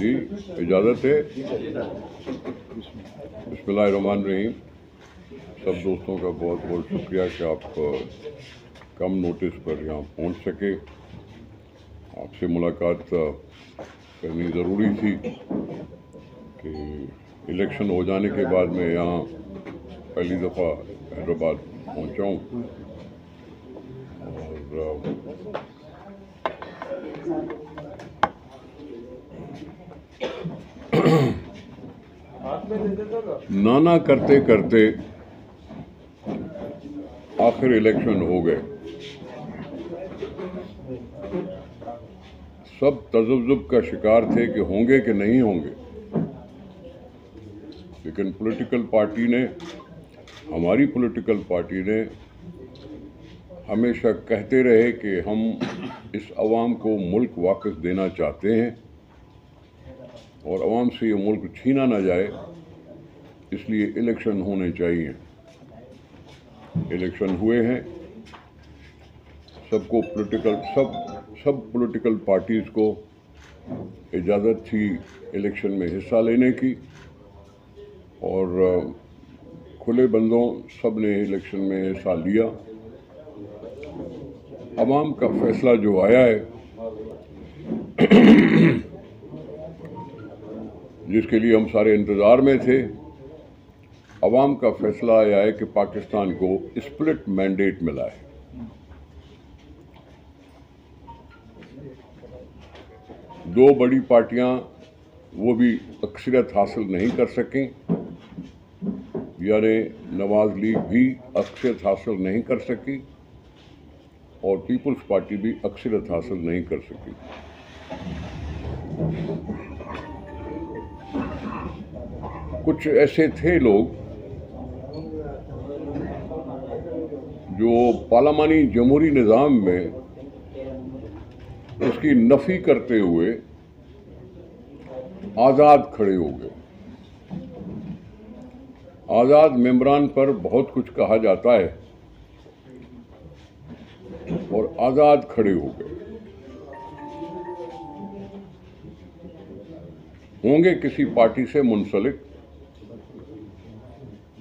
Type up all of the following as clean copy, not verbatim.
जी इजाज़त है। बिस्मिल्लाहिर्रहमानिर्रहीम। सब दोस्तों का बहुत बहुत शुक्रिया कि आप कम नोटिस पर यहाँ पहुँच सके। आपसे मुलाकात करनी ज़रूरी थी कि इलेक्शन हो जाने के बाद मैं यहाँ पहली दफ़ा हैदराबाद पहुँचा हूँ और नाना करते करते आखिर इलेक्शन हो गए। सब तज़ब्ज़ुब का शिकार थे कि होंगे कि नहीं होंगे, लेकिन हमारी पॉलिटिकल पार्टी ने हमेशा कहते रहे कि हम इस अवाम को मुल्क वापस देना चाहते हैं और अवाम से ये मुल्क छीना ना जाए, इसलिए इलेक्शन होने चाहिए। इलेक्शन हुए हैं। सबको सब पॉलिटिकल पार्टीज़ को इजाज़त थी इलेक्शन में हिस्सा लेने की और खुले बंदों सब ने इलेक्शन में हिस्सा लिया। अवाम का फैसला जो आया है जिसके लिए हम सारे इंतज़ार में थे, अवाम का फैसला आया है कि पाकिस्तान को स्प्लिट मैंडेट मिला है। दो बड़ी पार्टियां वो भी अक्सरियत हासिल नहीं कर सकें, यानी नवाज लीग भी अक्सरियत हासिल नहीं कर सकी और पीपल्स पार्टी भी अक्सरियत हासिल नहीं कर सकी। कुछ ऐसे थे लोग जो पार्लियामानी जमहूरी निज़ाम में उसकी नफ़ी करते हुए आज़ाद खड़े हो गए। आज़ाद मेंबरान पर बहुत कुछ कहा जाता है और आज़ाद खड़े हो गए। होंगे किसी पार्टी से मुंसलिक,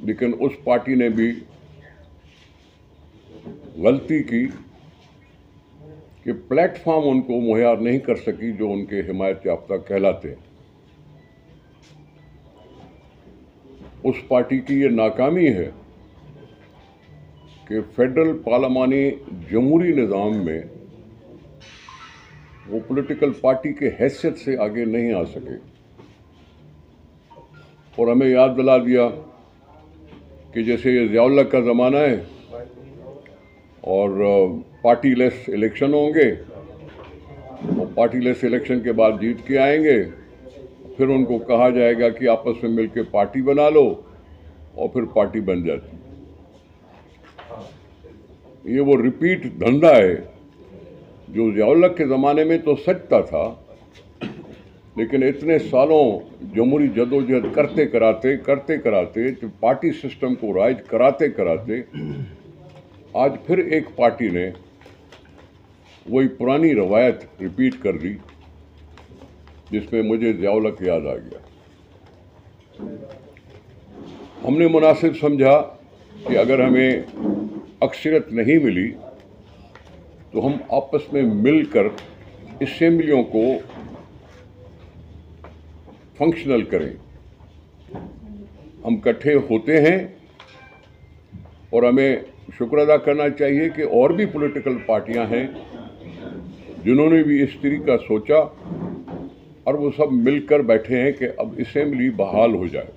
लेकिन उस पार्टी ने भी गलती की कि प्लेटफॉर्म उनको मुहैया नहीं कर सकी जो उनके हिमायत याफ्ता कहलाते हैं। उस पार्टी की ये नाकामी है कि फेडरल पार्लियामानी जमहूरी निज़ाम में वो पॉलिटिकल पार्टी के हैसियत से आगे नहीं आ सके और हमें याद दिला दिया कि जैसे ये ज़ियाउल्लाह का ज़माना है और पार्टी लेस इलेक्शन होंगे और पार्टी लेस इलेक्शन के बाद जीत के आएंगे, फिर उनको कहा जाएगा कि आपस में मिलकर पार्टी बना लो और फिर पार्टी बन जाती। ये वो रिपीट धंधा है जो ज़ियाउल्लाह के ज़माने में तो सचता था, लेकिन इतने सालों जमहूरी जदोजहद करते कराते तो पार्टी सिस्टम को राइज कराते कराते आज फिर एक पार्टी ने वही पुरानी रवायत रिपीट कर दी, जिसमें मुझे ज़ियाउल्लाह याद आ गया। हमने मुनासिब समझा कि अगर हमें अक्सरियत नहीं मिली तो हम आपस में मिलकर असेंबलियों को फंक्शनल करें। हम इकट्ठे होते हैं और हमें शुक्र अदा करना चाहिए कि और भी पॉलिटिकल पार्टियां हैं जिन्होंने भी इस तरीका सोचा और वो सब मिलकर बैठे हैं कि अब असेंबली बहाल हो जाए।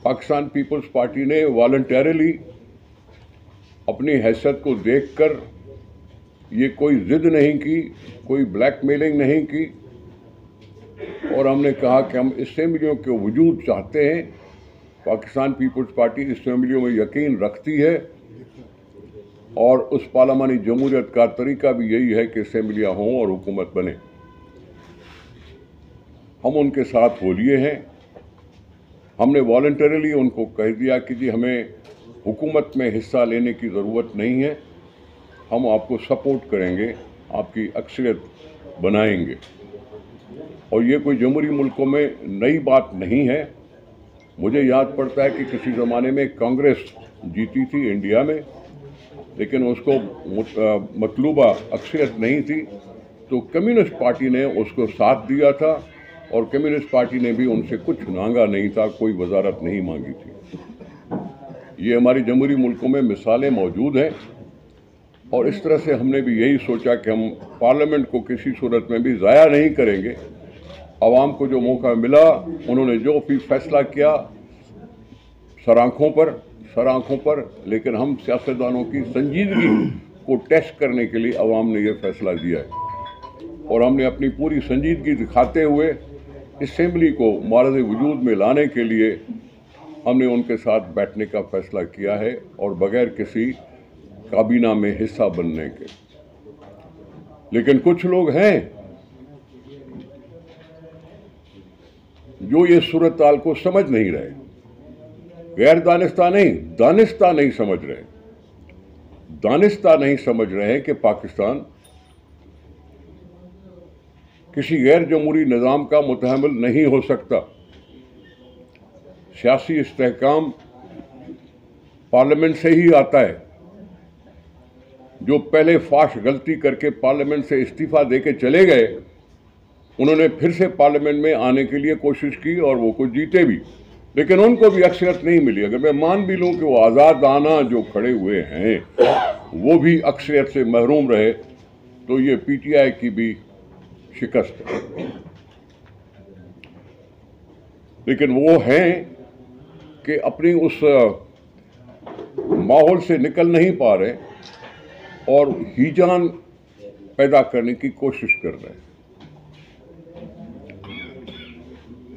पाकिस्तान पीपल्स पार्टी ने वॉलंटरली अपनी हैसियत को देखकर ये कोई जिद नहीं की, कोई ब्लैकमेलिंग नहीं की और हमने कहा कि हम असेंबलियों के वजूद चाहते हैं। पाकिस्तान पीपल्स पार्टी असेंबलियों में यकीन रखती है और उस पार्लियामानी जमहूरियत का तरीका भी यही है कि असेंबलियाँ हों और हुकूमत बने। हम उनके साथ हो लिए हैं। हमने वॉलंटरली उनको कह दिया कि जी हमें हुकूमत में हिस्सा लेने की ज़रूरत नहीं है, हम आपको सपोर्ट करेंगे, आपकी अक्सरियत बनाएंगे। और ये कोई जमहूरी मुल्कों में नई बात नहीं है। मुझे याद पड़ता है कि किसी ज़माने में कांग्रेस जीती थी इंडिया में, लेकिन उसको मतलूबा अक्सरियत नहीं थी, तो कम्युनिस्ट पार्टी ने उसको साथ दिया था और कम्युनिस्ट पार्टी ने भी उनसे कुछ मांगा नहीं था, कोई वजारत नहीं मांगी थी। ये हमारी जमहूरी मुल्कों में मिसालें मौजूद हैं और इस तरह से हमने भी यही सोचा कि हम पार्लियामेंट को किसी सूरत में भी ज़ाया नहीं करेंगे। आवाम को जो मौका मिला, उन्होंने जो भी फैसला किया सरांखों पर, लेकिन हम सियासतदानों की संजीदगी को टेस्ट करने के लिए आवाम ने यह फैसला दिया है और हमने अपनी पूरी संजीदगी दिखाते हुए असेंबली को मारज़ वजूद में लाने के लिए हमने उनके साथ बैठने का फैसला किया है और बगैर किसी काबीना में हिस्सा बनने के। लेकिन कुछ लोग हैं जो ये सूरत हाल को समझ नहीं रहे, गैर दानिस्ता नहीं समझ रहे। दानिस्ता नहीं समझ रहे कि पाकिस्तान किसी गैर जमहूरी निज़ाम का मुतहम्मिल नहीं हो सकता। सियासी इस्तेहकाम पार्लियामेंट से ही आता है। जो पहले फाश गलती करके पार्लियामेंट से इस्तीफा देके चले गए, उन्होंने फिर से पार्लियामेंट में आने के लिए कोशिश की और वो कुछ जीते भी, लेकिन उनको भी अक्सरियत नहीं मिली। अगर मैं मान भी लूं कि वो आज़ादाना जो खड़े हुए हैं वो भी अक्सरियत से महरूम रहे, तो ये पीटीआई की भी शिकस्त है। लेकिन वो हैं कि अपनी उस माहौल से निकल नहीं पा रहे और हिजान पैदा करने की कोशिश कर रहे हैं।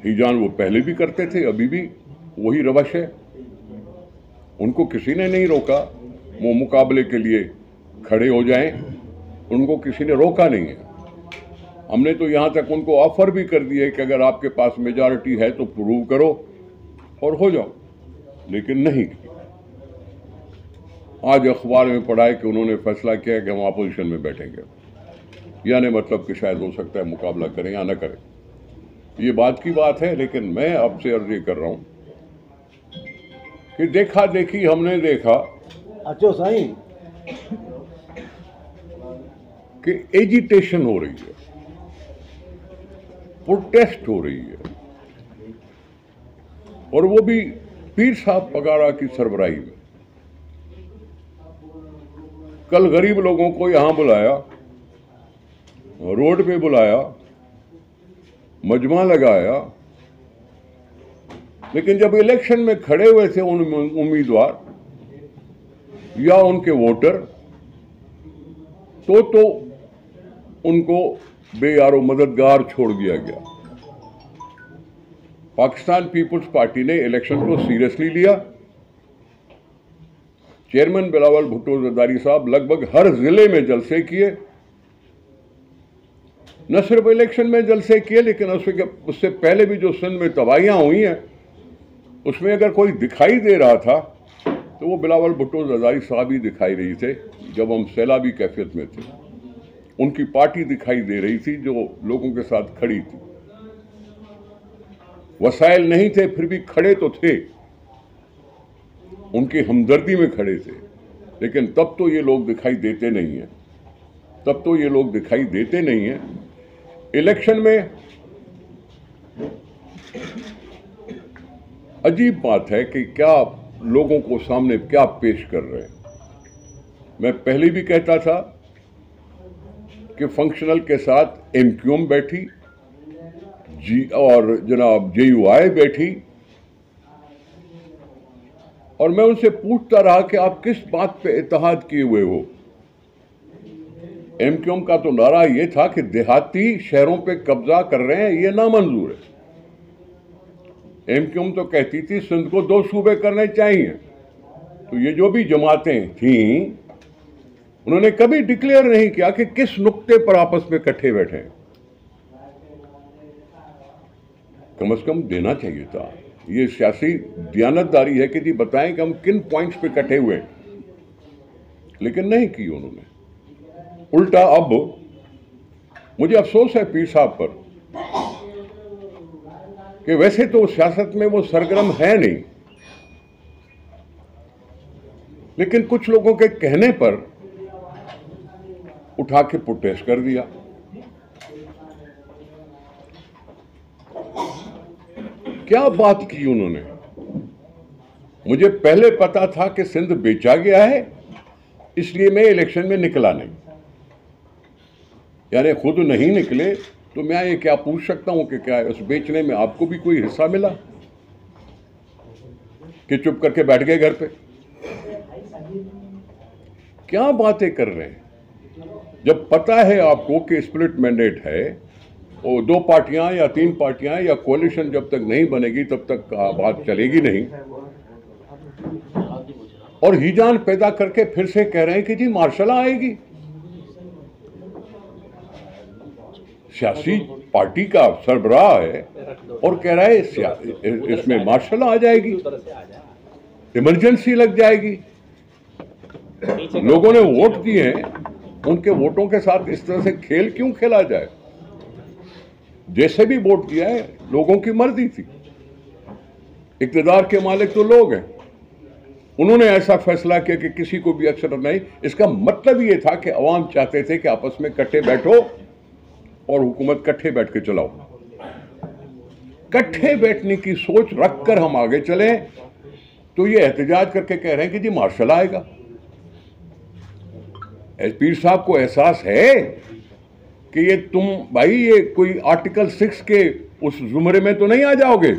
हिजान वो पहले भी करते थे, अभी भी वही रवश है। उनको किसी ने नहीं रोका वो मुकाबले के लिए खड़े हो जाएं, उनको किसी ने रोका नहीं है। हमने तो यहाँ तक उनको ऑफर भी कर दिया कि अगर आपके पास मेजॉरिटी है तो प्रूव करो और हो जाओ, लेकिन नहीं। आज अखबार में पढ़ा है कि उन्होंने फैसला किया कि हम अपोजिशन में बैठेंगे, यानी मतलब कि शायद हो सकता है मुकाबला करें या न करें। ये बात की बात है, लेकिन मैं आपसे अर्ज ये कर रहा हूं कि देखा देखी हमने देखा अच्छो साईं कि एजिटेशन हो रही है, प्रोटेस्ट हो रही है, और वो भी पीर साहब पगारा की सरबराही में। कल गरीब लोगों को यहां बुलाया, रोड पे बुलाया, मजमा लगाया, लेकिन जब इलेक्शन में खड़े हुए थे उन उम्मीदवार या उनके वोटर, तो उनको बेयारो मददगार छोड़ दिया गया। पाकिस्तान पीपुल्स पार्टी ने इलेक्शन को सीरियसली लिया। चेयरमैन बिलावल भुट्टो जरदारी साहब लगभग हर जिले में जलसे किए, न सिर्फ इलेक्शन में जलसे किए, लेकिन उससे पहले भी जो सिंध में तबाहियां हुई हैं उसमें अगर कोई दिखाई दे रहा था तो वो बिलावल भुट्टो जरदारी साहब ही दिखाई रही थे। जब हम सैलाबी कैफियत में थे, उनकी पार्टी दिखाई दे रही थी जो लोगों के साथ खड़ी थी। वसाइल नहीं थे, फिर भी खड़े तो थे, उनकी हमदर्दी में खड़े थे। लेकिन तब तो ये लोग दिखाई देते नहीं हैं। इलेक्शन में अजीब बात है कि क्या लोगों को सामने क्या पेश कर रहे हैं। मैं पहले भी कहता था कि फंक्शनल के साथ एमक्यूएम बैठी और जनाब जेयूआई बैठी, और मैं उनसे पूछता रहा कि आप किस बात पे इत्तेहाद किए हुए हो। एमक्यूएम का तो नारा यह था कि देहाती शहरों पे कब्जा कर रहे हैं, ये नामंजूर है। एमक्यूएम तो कहती थी सिंध को 2 सूबे करने चाहिए। तो ये जो भी जमातें थीं, उन्होंने कभी डिक्लेयर नहीं किया कि किस नुक्ते पर आपस में इकट्ठे बैठे। कम से कम देना चाहिए था। ये सियासी दयानतदारी है कि जी बताएं कि हम किन पॉइंट्स पे इकट्ठे हुए, लेकिन नहीं की उन्होंने। उल्टा अब मुझे अफसोस है पीर साहब पर कि वैसे तो सियासत में वो सरगर्म है नहीं, लेकिन कुछ लोगों के कहने पर उठा के प्रोटेस्ट कर दिया। क्या बात की उन्होंने? मुझे पहले पता था कि सिंध बेचा गया है, इसलिए मैं इलेक्शन में निकला नहीं। यानी खुद नहीं निकले तो मैं ये क्या पूछ सकता हूं कि क्या उस बेचने में आपको भी कोई हिस्सा मिला, कि चुप करके बैठ गए घर पे? क्या बातें कर रहे हैं? जब पता है आपको कि स्प्लिट मैंडेट है, और 2 पार्टियां या 3 पार्टियां या कोalition जब तक नहीं बनेगी तब तक बात चलेगी नहीं, और हिजान पैदा करके फिर से कह रहे हैं कि जी मार्शल आएगी। सियासी पार्टी का सरबराह है और कह रहा है इसमें मार्शल आ जाएगी, इमरजेंसी लग जाएगी। लोगों ने वोट दिए हैं, उनके वोटों के साथ इस तरह से खेल क्यों खेला जाए? जैसे भी वोट दिया है लोगों की मर्जी थी, इक़्तिदार के मालिक तो लोग हैं। उन्होंने ऐसा फैसला किया कि किसी को भी अक्सर नहीं। इसका मतलब ये था कि अवाम चाहते थे कि आपस में इकट्ठे बैठो और हुकूमत इकट्ठे बैठ के चलाओ। इकट्ठे बैठने की सोच रखकर हम आगे चले तो ये एहतजाज करके कह रहे हैं कि जी मार्शल आएगा। पीर साहब को एहसास है कि ये तुम भाई ये कोई आर्टिकल 6 के उस जुमरे में तो नहीं आ जाओगे?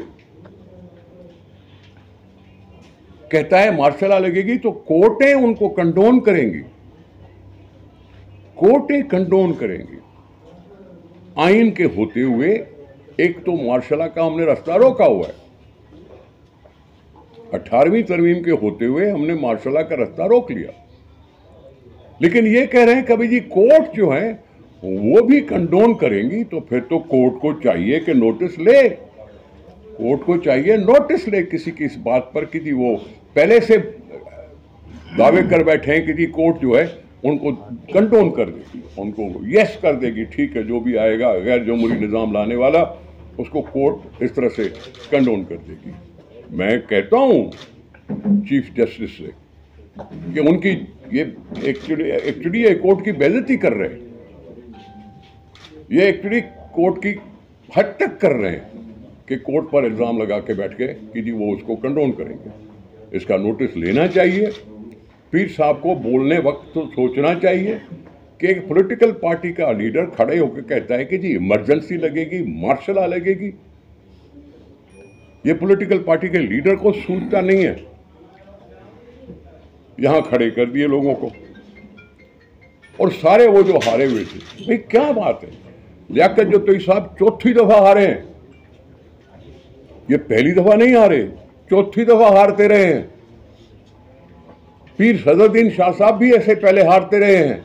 कहता है मार्शल लॉ लगेगी तो कोर्टें उनको कंडोन करेंगी, कोर्टें कंडोन करेंगी। आइन के होते हुए एक तो मार्शल लॉ का हमने रास्ता रोका हुआ है, 18वीं तरमीम के होते हुए हमने मार्शल लॉ का रास्ता रोक लिया। लेकिन ये कह रहे हैं कभी जी कोर्ट जो है वो भी कंडोन करेंगी, तो फिर तो कोर्ट को चाहिए कि नोटिस ले, कोर्ट को चाहिए नोटिस ले किसी की इस बात पर कि जी वो पहले से दावे कर बैठे हैं कि जी कोर्ट जो है उनको कंडोन कर देगी, उनको यस कर देगी, ठीक है जो भी आएगा गैर जमहूरी निज़ाम लाने वाला उसको कोर्ट इस तरह से कंडोन कर देगी। मैं कहता हूँ चीफ जस्टिस से कि उनकी ये एक्चुअली ये कोर्ट की बेइज्जती कर रहे हैं, ये एक्चुअली कोर्ट की हद तक कर रहे हैं कि कोर्ट पर इल्ज़ाम लगा के बैठ के कि जी वो उसको कंडोन करेंगे। इसका नोटिस लेना चाहिए। पीर साहब को बोलने वक्त तो सोचना चाहिए कि एक पॉलिटिकल पार्टी का लीडर खड़े होकर कहता है कि जी इमरजेंसी लगेगी, मार्शल लॉ लगेगी। ये पॉलिटिकल पार्टी के लीडर को सूझता नहीं है। यहां खड़े कर दिए लोगों को, और सारे वो जो हारे हुए थे, भाई क्या बात है? लियाकत जोतई साहब चौथी दफा हारे हैं, ये पहली दफा नहीं हारे, चौथी दफा हारते रहे हैं। पीर सदरुद्दीन शाह साहब भी ऐसे पहले हारते रहे हैं।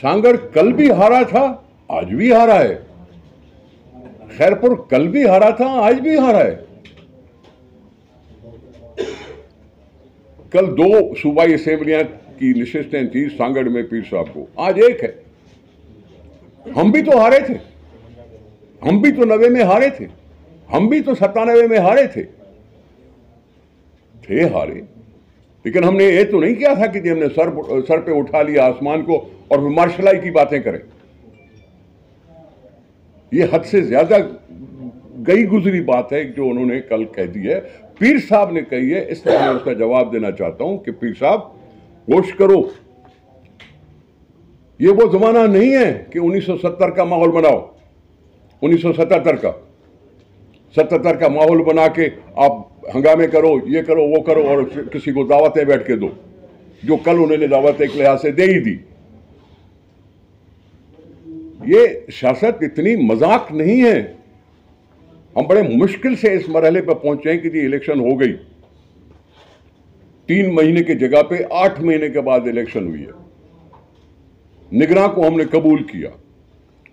सांगड़ कल भी हारा था, आज भी हारा है। खैरपुर कल भी हारा था, आज भी हारा है। कल 2 सूबाई असेंबलियां की नशिस्तें थी सांगड़ में पीर साहब को, आज 1 है। हम भी तो हारे थे, हम भी तो 90 में हारे थे, हम भी तो 97 में हारे थे हारे। लेकिन हमने ये तो नहीं किया था कि हमने सर पे उठा लिया आसमान को और मार्शल लॉ की बातें करें। ये हद से ज्यादा गई गुजरी बात है जो उन्होंने कल कह दी है, पीर साहब ने कही है। इस तरह मैं उसका जवाब देना चाहता हूं कि पीर साहब होश करो, ये वो जमाना नहीं है कि 1970 का माहौल बनाओ। 1977 का 77 का माहौल बना के आप हंगामे करो, ये करो वो करो, और किसी को दावतें बैठ के दो, जो कल उन्होंने दावत एक लिहाज से दे ही दी। ये सियासत इतनी मजाक नहीं है। हम बड़े मुश्किल से इस मरहले पर पहुंचे हैं कि जी इलेक्शन हो गई, 3 महीने की जगह पे 8 महीने के बाद इलेक्शन हुई है। निगरान को हमने कबूल किया,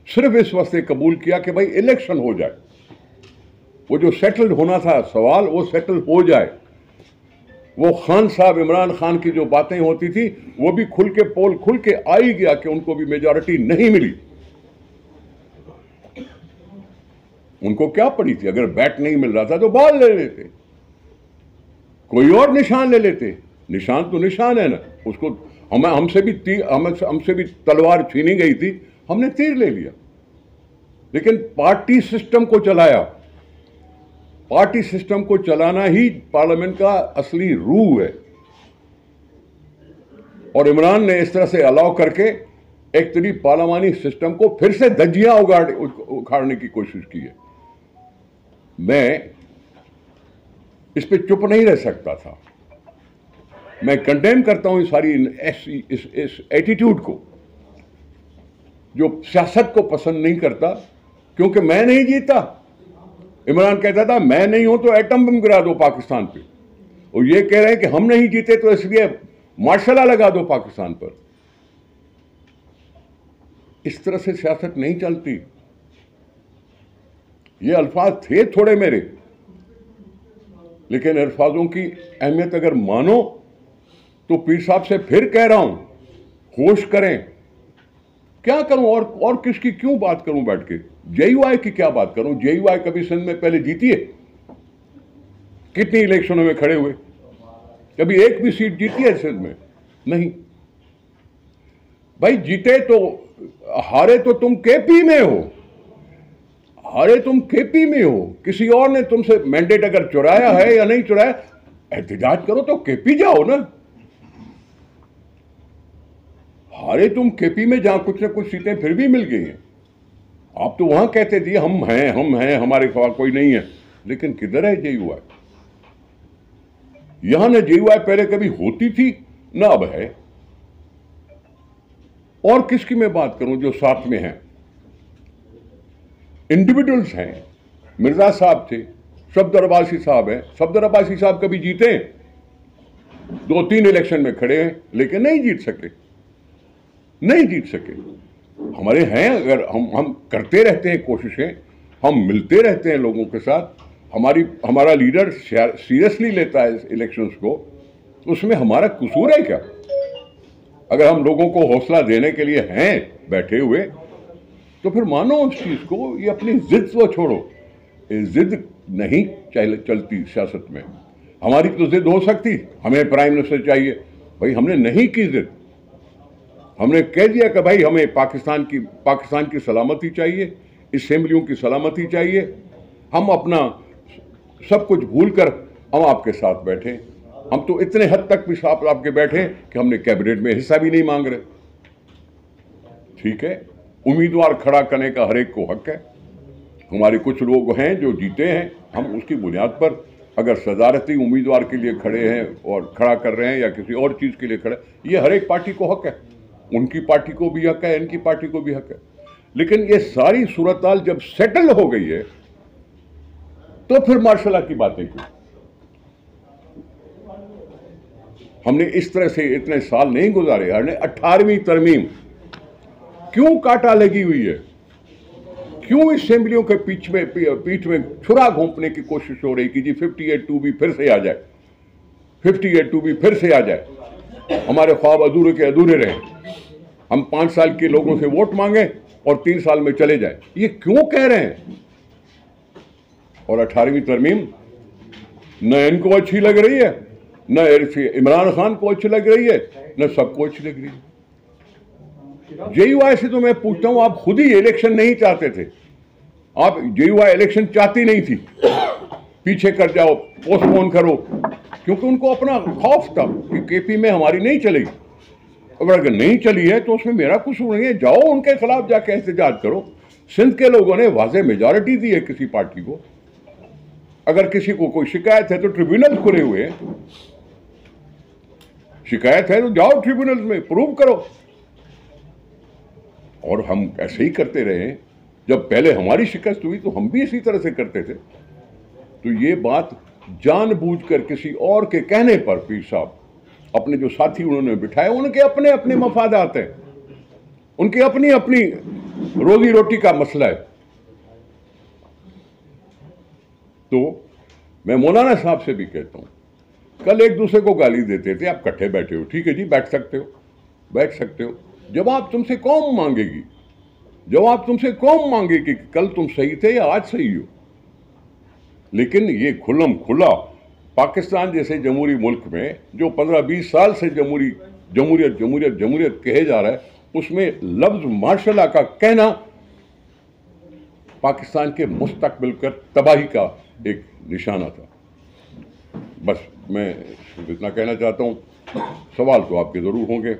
सिर्फ इस वास्ते कबूल किया कि भाई इलेक्शन हो जाए, वो जो सेटल्ड होना था सवाल वो सेटल हो जाए। वो खान साहब इमरान खान की जो बातें होती थी वो भी खुल के पोल खुल के आ ही गया कि उनको भी मेजॉरिटी नहीं मिली। उनको क्या पड़ी थी? अगर बैट नहीं मिल रहा था तो बॉल ले लेते, कोई और निशान ले लेते। निशान तो निशान है ना, उसको हमसे भी तलवार छीनी गई थी, हमने तीर ले लिया। लेकिन पार्टी सिस्टम को चलाया। पार्टी सिस्टम को चलाना ही पार्लियामेंट का असली रूह है। और इमरान ने इस तरह से अलाउ करके एक तरी पार्लियामानी सिस्टम को फिर से धज्जियां उखाड़ने की कोशिश की है। मैं इस पे चुप नहीं रह सकता था। मैं कंडेम करता हूं इस एटीट्यूड को, जो सियासत को पसंद नहीं करता, क्योंकि मैं नहीं जीता। इमरान कहता था मैं नहीं हूं तो एटम बम गिरा दो पाकिस्तान पे, और ये कह रहे हैं कि हम नहीं जीते तो इसलिए मार्शल लॉ लगा दो पाकिस्तान पर। इस तरह से सियासत नहीं चलती। ये अल्फाज थे थोड़े मेरे, लेकिन अल्फाजों की अहमियत अगर मानो तो पीर साहब से फिर कह रहा हूं, होश करें। क्या करूं और किसकी क्यों बात करूं बैठ के? जेयूआई की क्या बात करूं? जेयूआई कभी सिंध में पहले जीती है? कितनी इलेक्शनों में खड़े हुए? कभी एक भी सीट जीती है सिंध में? नहीं। भाई जीते तो हारे तो तुम केपी में हो, हारे तुम केपी में हो। किसी और ने तुमसे मैंडेट अगर चुराया है या नहीं चुराया, एहतजाज करो तो केपी जाओ ना। हारे तुम केपी में, जहां कुछ ना कुछ सीटें फिर भी मिल गई हैं। आप तो वहां कहते थे हम हैं, हमारे खिलाफ कोई नहीं है। लेकिन किधर है जेयूआई? यहां न जेयूआई पहले कभी होती थी ना अब है। और किसकी मैं बात करूं जो साथ में हैं? इंडिविजुअल्स हैं। मिर्जा साहब थे, सफदर अब्बासी साहब हैं। सफदर अब्बासी साहब कभी जीते? 2-3 इलेक्शन में खड़े हैं, लेकिन नहीं जीत सके। हमारे हैं, अगर हम करते रहते हैं कोशिशें, हम मिलते रहते हैं लोगों के साथ, हमारा लीडर सीरियसली लेता है इलेक्शंस को, तो उसमें हमारा कसूर है क्या? अगर हम लोगों को हौसला देने के लिए हैं बैठे हुए, तो फिर मानो उस चीज को। ये अपनी जिद को छोड़ो। जिद नहीं चलती सियासत में। हमारी तो जिद हो सकती, हमें प्राइम मिनिस्टर चाहिए। भाई हमने नहीं की जिद, हमने कह दिया कि भाई हमें पाकिस्तान की सलामती चाहिए, असेंबलियों की सलामती चाहिए। हम अपना सब कुछ भूलकर हम आपके साथ बैठे। हम तो इतने हद तक भी साथ आपके बैठे कि हमने कैबिनेट में हिस्सा भी नहीं मांग रहे। ठीक है, उम्मीदवार खड़ा करने का हर एक को हक है। हमारे कुछ लोग हैं जो जीते हैं, हम उसकी बुनियाद पर अगर सदारती उम्मीदवार के लिए खड़े हैं और खड़ा कर रहे हैं या किसी और चीज़ के लिए खड़े, ये हर एक पार्टी को हक है। उनकी पार्टी को भी हक है, इनकी पार्टी को भी हक है। लेकिन ये सारी सूरत-हाल जब सेटल हो गई है, तो फिर मार्शल लॉ की बातें क्यों? हमने इस तरह से इतने साल नहीं गुजारे। हमने 18वीं तरमीम क्यों काटा लगी हुई है? क्यों असेंबलियों के पीठ में छुरा घोंपने की कोशिश हो रही कि जी 58(2) फिर से आ जाए, 58(2) फिर से आ जाए। हमारे ख्वाब अधूरे के अधूरे रहे। हम 5 साल के लोगों से वोट मांगे और 3 साल में चले जाए। ये क्यों कह रहे हैं? और 18वीं तरमीम न इनको अच्छी लग रही है, न इमरान खान को अच्छी लग रही है, न सबको अच्छी लग रही है। जेयूआई से तो मैं पूछता हूं, आप खुद ही इलेक्शन नहीं चाहते थे। आप जेयूआई इलेक्शन चाहती नहीं थी। पीछे कर जाओ, पोस्टपोन करो, क्योंकि उनको अपना खौफ था कि केपी में हमारी नहीं चलेगी। अगर नहीं चली है तो उसमें मेरा कसूर नहीं है। जाओ उनके खिलाफ जाके एहतजाज करो। सिंध के लोगों ने वाज़ेह मेजॉरिटी दी है किसी पार्टी को। अगर किसी को कोई शिकायत है तो ट्रिब्यूनल खुले हुए हैं। शिकायत है तो जाओ ट्रिब्यूनल में, प्रूव करो। और हम ऐसे ही करते रहे। जब पहले हमारी शिकस्त हुई तो हम भी इसी तरह से करते थे। तो ये बात जानबूझकर किसी और के कहने पर पीर साहब अपने जो साथी उन्होंने बिठाए, उनके अपने अपने मफादात हैं, उनकी अपनी अपनी रोजी रोटी का मसला है। तो मैं मौलाना साहब से भी कहता हूं, कल एक दूसरे को गाली देते थे, आप इकट्ठे बैठे हो, ठीक है जी, बैठ सकते हो। जवाब तुमसे कौन मांगेगी? जवाब तुमसे कौन मांगे कि कल तुम सही थे या आज सही हो। लेकिन ये खुल्लम खुला पाकिस्तान जैसे जमहूरी मुल्क में जो 15-20 साल से जमहूरियत जमहूरियत जमहूरियत कहे जा रहा है, उसमें लफ्ज मार्शल लॉ का कहना पाकिस्तान के मुस्तकबिल कर तबाही का एक निशाना था। बस मैं इतना कहना चाहता हूँ। सवाल तो आपके ज़रूर होंगे।